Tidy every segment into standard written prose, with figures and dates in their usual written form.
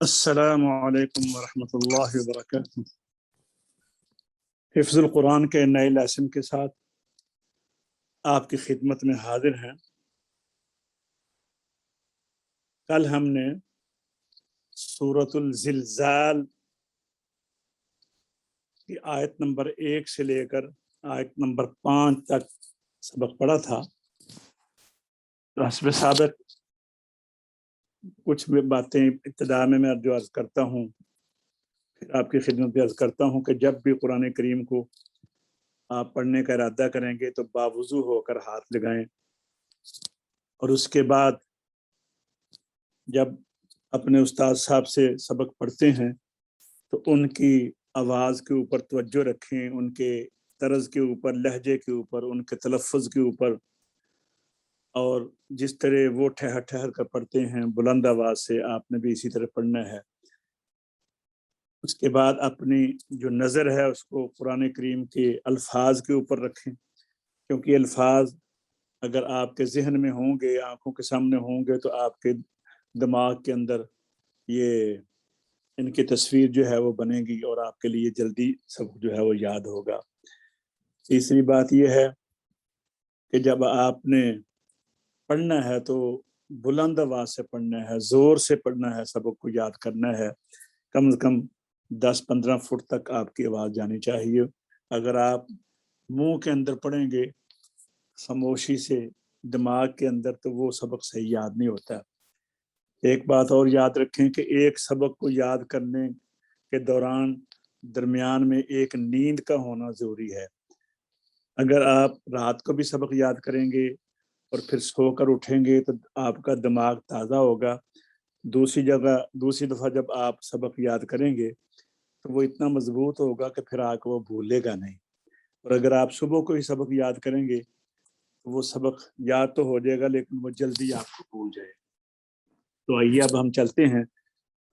अस्सलामु अलैकुम वरहमतुल्लाहि वबरकातुहू। हिफ्ज़ुल कुरान के नए लेसन के साथ आपकी खिदमत में हाजिर हैं। कल हमने सूरतुल ज़िलज़ाल की आयत नंबर 1 से लेकर आयत नंबर 5 तक सबक पढ़ा था। हस्ब साबिक़ कुछ बातें इब्तिदा में मैं जो अर्ज़ करता हूँ, फिर आपकी खिदमत में अर्ज़ करता हूँ कि जब भी कुरान करीम को आप पढ़ने का इरादा करेंगे तो बावुज़ू होकर हाथ लगाएं, और उसके बाद जब अपने उस्ताद साहब से सबक पढ़ते हैं तो उनकी आवाज़ के ऊपर तवज्जो रखें, उनके तर्ज के ऊपर, लहजे के ऊपर, उनके तलफ़्फ़ुज़ के ऊपर, और जिस तरह वो ठहर ठहर कर पढ़ते हैं बुलंद आवाज़ से आपने भी इसी तरह पढ़ना है। उसके बाद अपनी जो नज़र है उसको कुरान करीम के अल्फाज के ऊपर रखें, क्योंकि अल्फाज अगर आपके जहन में होंगे, आंखों के सामने होंगे, तो आपके दिमाग के अंदर ये इनकी तस्वीर जो है वो बनेगी और आपके लिए जल्दी सब जो है वो याद होगा। तीसरी बात यह है कि जब आपने पढ़ना है तो बुलंद आवाज़ से पढ़ना है, ज़ोर से पढ़ना है, सबक को याद करना है। कम से कम 10-15 फुट तक आपकी आवाज़ जानी चाहिए। अगर आप मुंह के अंदर पढ़ेंगे खामोशी से दिमाग के अंदर, तो वो सबक सही याद नहीं होता। एक बात और याद रखें कि एक सबक को याद करने के दौरान दरमियान में एक नींद का होना ज़रूरी है। अगर आप रात को भी सबक याद करेंगे और फिर सोकर उठेंगे तो आपका दिमाग ताज़ा होगा। दूसरी दफ़ा जब आप सबक याद करेंगे तो वो इतना मजबूत होगा कि फिर आपको वो भूलेगा नहीं। और अगर आप सुबह को ही सबक याद करेंगे तो वो सबक याद तो हो जाएगा लेकिन वो जल्दी आपको भूल जाएगा। तो आइए अब हम चलते हैं।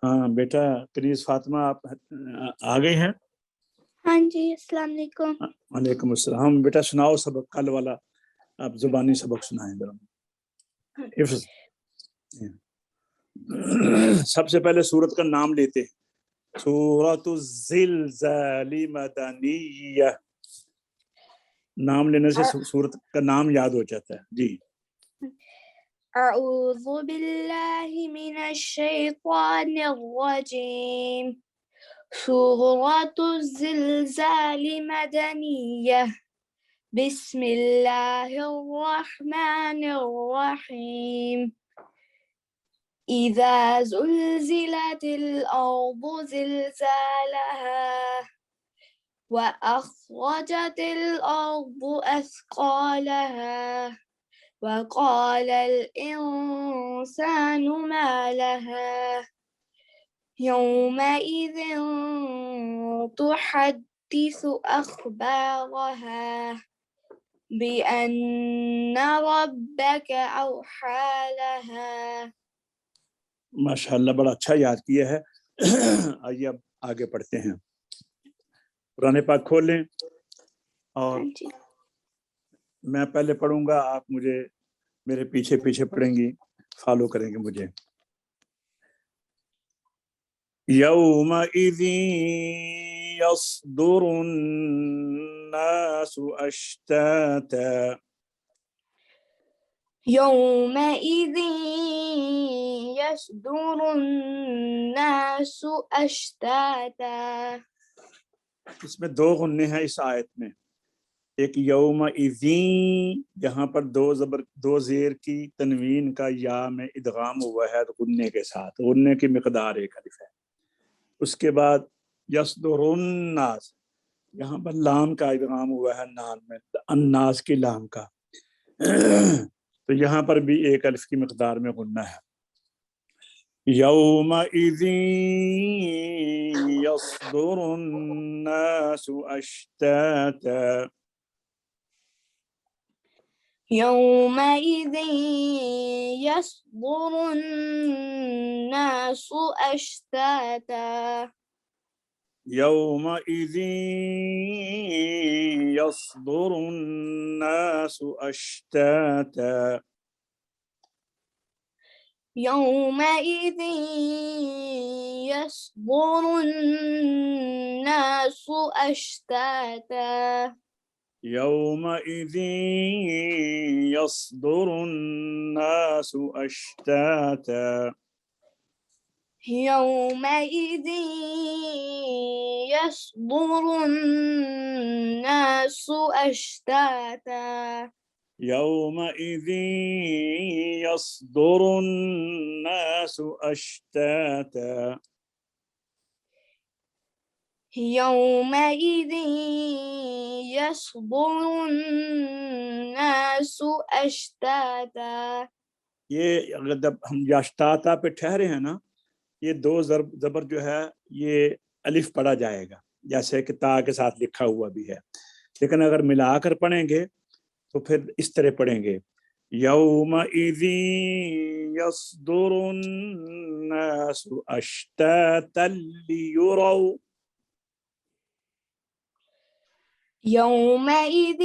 हाँ बेटा करीज फातिमा, आप आ गए हैं? हाँ जी, अस्सलाम वालेकुम। वालेकुम अस्सलाम। बेटा सुनाओ सबक कल वाला, आप जुबानी सबक सुनाएं जरा। हिफ्ज़। सबसे पहले सूरत का नाम लेते हैं। सूरतुल ज़िलज़ाली मदनिय्या। नाम लेने से सूरत का नाम याद हो जाता है। जी। अऊज़ु बिल्लाहि मिनश शैतानिर रजीम। सूरतुल ज़िलज़ाली मदनिय्या। बिस्मिल्लाहिर रहमानिर रहीम। इज़ा ज़ुलज़िलतिल अर्दु ज़िलज़ालहा वअख़रजतिल अर्दु अथक़ालहा वक़ाल इंसानु मा लहा यौमइज़िन तुहद्दिसु अख़बारहा बिअन्ना रब्बका औहा लहा। माशाअल्लाह, बड़ा अच्छा याद किया है। आइए अब आगे पढ़ते हैं। कुरान पाक खोलें और मैं पहले पढ़ूंगा, आप मुझे मेरे पीछे पीछे पढ़ेंगी, फॉलो करेंगे मुझे। यौमइज़िन यस्दुरुन्नासु अश्ताता। यौमइज़िन यस्दुरुन्नासु अश्ताता। इसमें 2 गुन्ने हैं इस आयत में। एक यौमइज़िन, यहाँ पर दो ज़ेर की तनवीन का या में इदगाम हुआ है गुन्ने के साथ, गुन्ने की मिकदार 1 अलिफ है। उसके बाद यस्दुरुन्नास, यहाँ पर लाम का इदगाम हुआ है नान में, अन्नास की लाम का। तो यहाँ पर भी 1 अलिफ की मिकदार में गुन्ना है। यौमइज़िन यस्दुरुन्नासु अश्ताता। यौमइज़िन यस्दुरुन्नासु अश्ताता। यौमइज़िन यस्दुरुन्नासु अश्ताता। यौमइज़िन يصدر الناس أشتاتا يومئذ يصدر الناس أشتاتا يومئذ يصدر الناس أشتاتا يومئذ يصدر الناس أشتاتا يومئذ يصدر الناس أشتاتا ये अगर जब हम याश्ताता पे ठहरे हैं ना, ये दो जबर जो है ये अलिफ पढ़ा जाएगा, जैसे कि ता के साथ लिखा हुआ भी है, लेकिन अगर मिलाकर पढ़ेंगे तो फिर इस तरह पढ़ेंगे यौमइज़ि यस्दुरुन्नासु अश्तातन लियुरौ يومئذ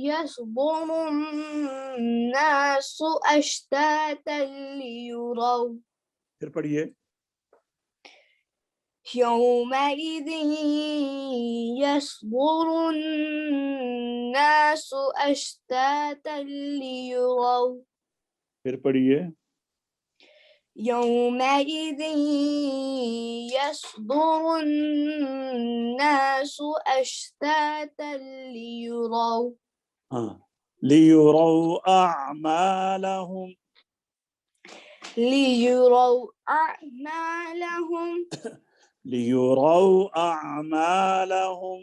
يصدر الناس أشتاتا ليروا फिर पढ़िए يومئذ يصدر الناس أشتاتا ليروا फिर पढ़िए يومئذ يصدر الناس أشتاتا ليروا हाँ लियुरौ अअमालहुम ليروا أعمالهم लियुरौ अअमालहुम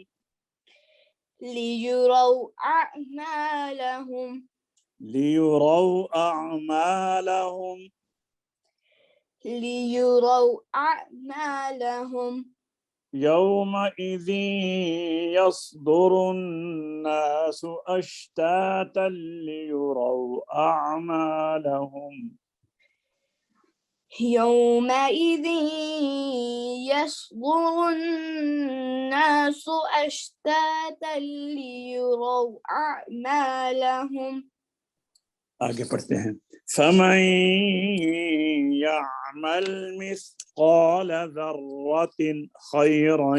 ليروا أعمالهم लियुरौ अअमालहुम ليروا أعمالهم يومئذ يصدر الناس أشتاتا ليروا أعمالهم يومئذ يصدر الناس أشتاتا ليروا أعمالهم आगे पढ़ते हैं فمن يعمل مثقال ذرة خيرا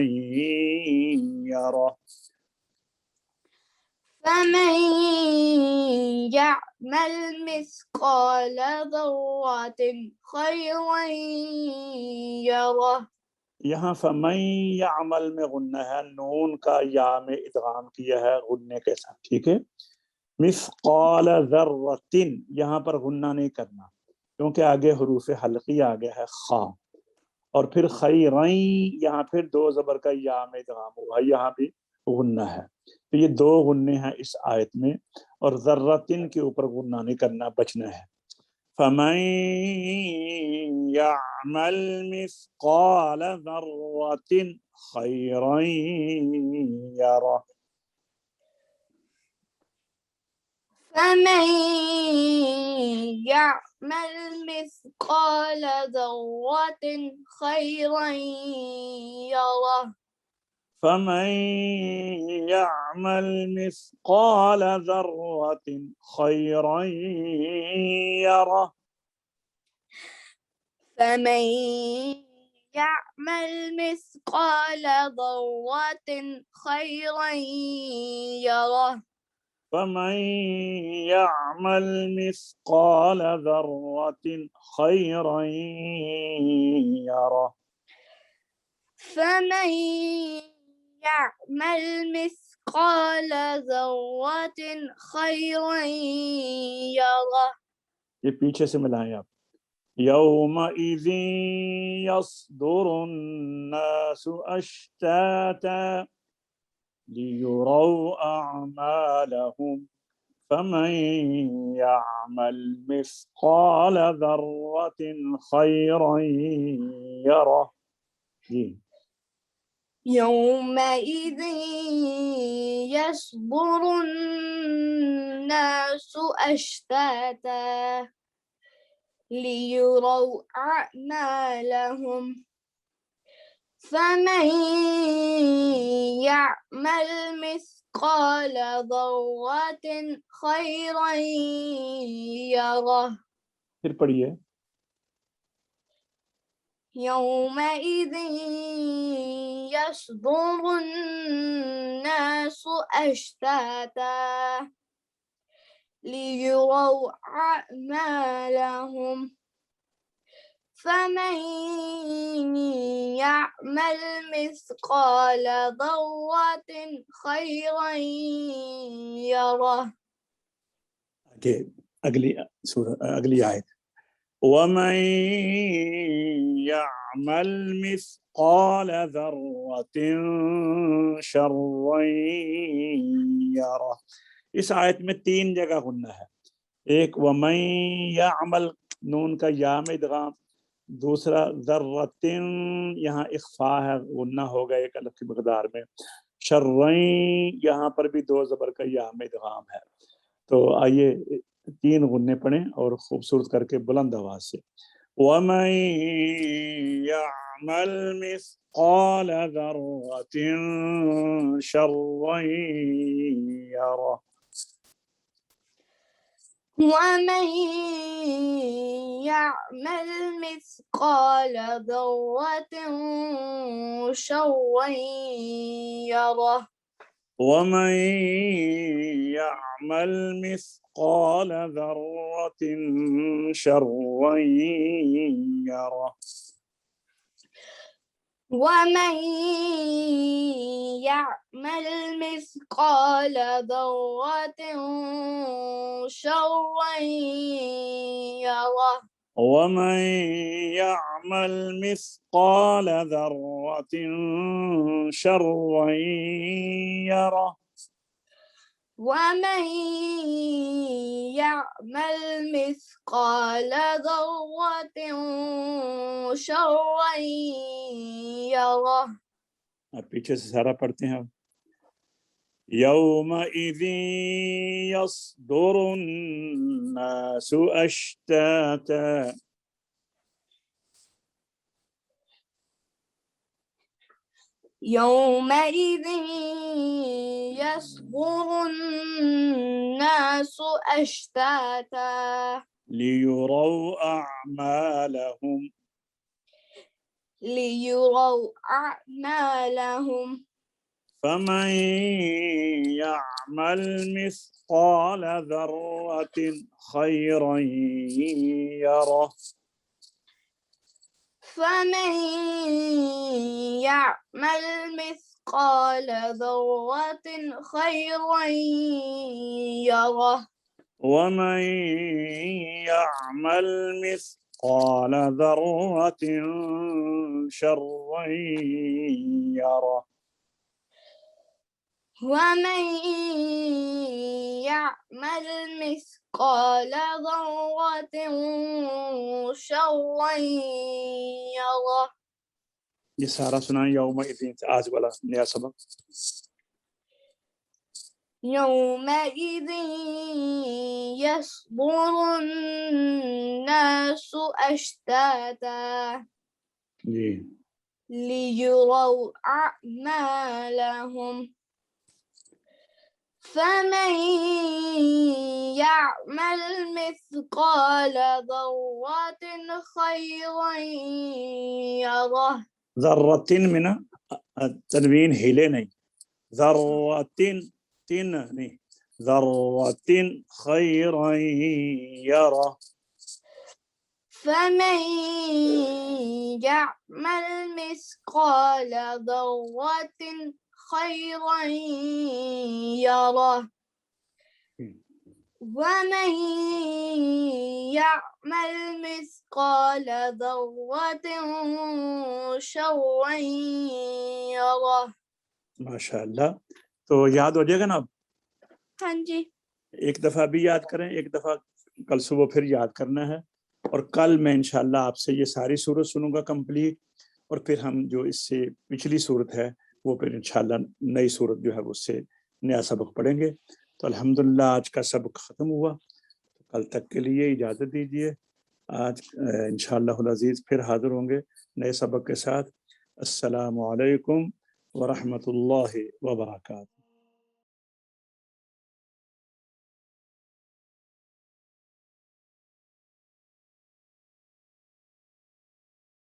يره فمن يعمل مثقال ذرة خيرا يره यहाँ फमन यामल में गुन्ना है, नून का या में इदगाम किया है गुन्ने के साथ, ठीक है। मिस्काल ज़र्रतिन यहाँ पर गुन्ना नहीं करना, क्योंकि आगे हरूफ हल्की आ गया है खा, और फिर खैरन यहाँ फिर दो जबर का या में इदगाम हुआ, यहाँ भी गुन्ना है। तो ये दो गुन्ने हैं इस आयत में, और ज़र्रतिन के ऊपर गुन्ना नहीं करना, बचना है। फमन यअमल मिस्काल ज़र्रतिन खैरन यरह فمن يعمل مثقال ذرة خيرا يره فمن يعمل مثقال ذرة خيرا يره فمن يعمل مثقال ذرة خيرا يره فمن يعمل مثقال ذرة خيرا يره فمن يعمل مثقال ذرة خيرا يره ये पीछे से मिलाएं आप। यौमइज़ यस्दुरु अन्नासु अश्ताता लियुरौ अअमालहुम फमन यअमल मिस्काल ज़र्रतिन खैरन यरह। जी يومئذ يصدر الناس أشتاتا ليروا أعمالهم فمن يعمل مثقال ذرة خيرا يره फिर पढ़िए يومئذ يصدر الناس أشتاتا ليروا أعمالهم فمن يعمل مثقال ذرة خيرا يره. अगली आयत ومن يعمل مثقال ذرة شرا يره. इस आयत में 3 जगह गुन्ना है। एक वमन यामल, नून का या में इदगाम। दूसरा ज़र्रतिन, यहाँ इख्फा है, गुन्ना होगा एक अलग की मकदार में। शर्रइन, यहाँ पर भी 2 ज़बर का या में इदगाम है। तो आइए 3 गुन्ने पढ़ें और खूबसूरत करके बुलंद आवाज से। वमन यअमल मिस्क़ाल ज़र्रतिन शर्रन यरह। ومن يعمل مثقال ذرة شرا يره. ومن يعمل مثقال ذرة شرا يره. ومن يعمل مثقال ذرة شرا يره. ومن يعمل مثقال ذرة شرا يره. ومن يعمل مثقال ذرة شرا يره. अब पीछे से सारा पढ़ते हैं। यौमइज़ यस्दुरुन्नासु अश्ताता। يومئذ يصدر الناس أشتاتا ليروا أعمالهم فمن يعمل مثقال ذرة خيرا يره. فمن يعمل مثقال ذرة خيرا يره. ومن يعمل مثقال ذرة شرا يره. ومن يعمل مثقال ذرة شرا يره. ये सारा सुना यौमइज़ से आज वाला नया सबक। يومئذ يصدر الناس أشتاتا जी ليروا أعمالهم فمن يعمل مثقال ذرة خيرا يره. ज़र्रतिन में ना तनवीन हिले नहीं, ज़र्रतिन तिन नहीं, ज़र्रतिन खैरन यरा। فمن يعمل مثقال ذرة خيرا يره. ومن يعمل مثقال ذرة شرا يره. माशाअल्लाह। तो याद हो जाएगा ना? हाँ जी। एक दफा भी याद करें, एक दफा कल सुबह फिर याद करना है। और कल मैं इंशाल्लाह आपसे ये सारी सूरत सुनूंगा कंप्लीट, और फिर हम जो इससे पिछली सूरत है वो फिर इंशाल्लाह नई सूरत जो है उससे नया सबक पढ़ेंगे। तो अल्हम्दुलिल्लाह आज का सबक ख़त्म हुआ। तो कल तक के लिए इजाज़त दीजिए। आज इंशाअल्लाह अज़ीज़ फिर हाज़िर होंगे नए सबक के साथ। अस्सलामु अलैकुम व रहमतुल्लाहि व बरकातहू।